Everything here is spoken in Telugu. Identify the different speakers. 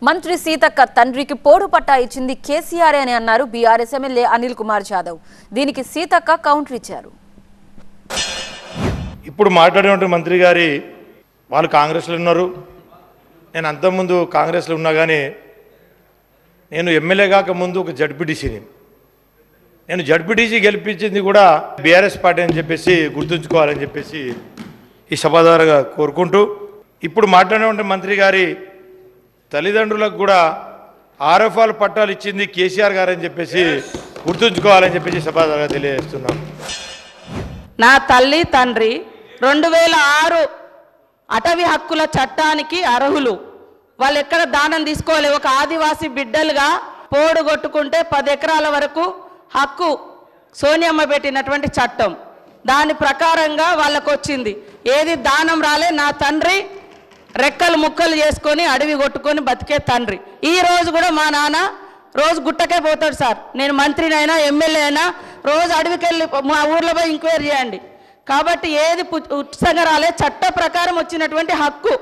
Speaker 1: మంత్రి సీతక్క తండ్రికి పోడు పట్టా ఇచ్చింది కేసీఆర్ అని అన్నారు బీఆర్ఎస్ ఎమ్మెల్యే అనిల్ కుమార్ యాదవ్. దీనికి సీతక్క కౌంటర్ ఇచ్చారు.
Speaker 2: ఇప్పుడు మాట్లాడే మంత్రి గారి వాళ్ళు కాంగ్రెస్లో ఉన్నారు, నేను అంతకుముందు కాంగ్రెస్లో ఉన్నా కానీ నేను ఎమ్మెల్యే కాక ముందు ఒక జడ్పీటీసీని, నేను జడ్పీటీసీ గెలిపించింది కూడా బీఆర్ఎస్ పార్టీ అని చెప్పేసి గుర్తుంచుకోవాలని చెప్పేసి ఈ సభ ద్వారా కోరుకుంటూ, ఇప్పుడు మాట్లాడే మంత్రి గారి తల్లిదండ్రులకు కూడా ఆర్ఎఫ్ఆర్ పట్టాలు ఇచ్చింది కేసీఆర్ గారు అని చెప్పేసి గుర్తుంచుకోవాలని చెప్పేసి సభ ద్వారా తెలియజేస్తున్నాం.
Speaker 3: నా తల్లి తండ్రి 2006 అటవీ హక్కుల చట్టానికి అర్హులు. వాళ్ళు ఎక్కడ దానం తీసుకోవాలి. ఒక ఆదివాసీ బిడ్డలుగా పోడు కొట్టుకుంటే 10 ఎకరాల వరకు హక్కు సోనియమ్మ పెట్టినటువంటి చట్టం, దాని ప్రకారంగా వాళ్ళకు వచ్చింది. ఏది దానం రాలే. నా తండ్రి రెక్కలు ముక్కలు చేసుకొని అడవి కొట్టుకొని బతికే తండ్రి. ఈ రోజు కూడా మా నాన్న రోజు గుట్టకే పోతాడు సార్. నేను మంత్రినైనా ఎమ్మెల్యే అయినా రోజు అడవికి వెళ్ళి మా ఊర్లో పోయి ఎంక్వైరీ చేయండి. కాబట్టి ఏది ఉచితంగా రాలే, చట్ట ప్రకారం వచ్చినటువంటి హక్కు.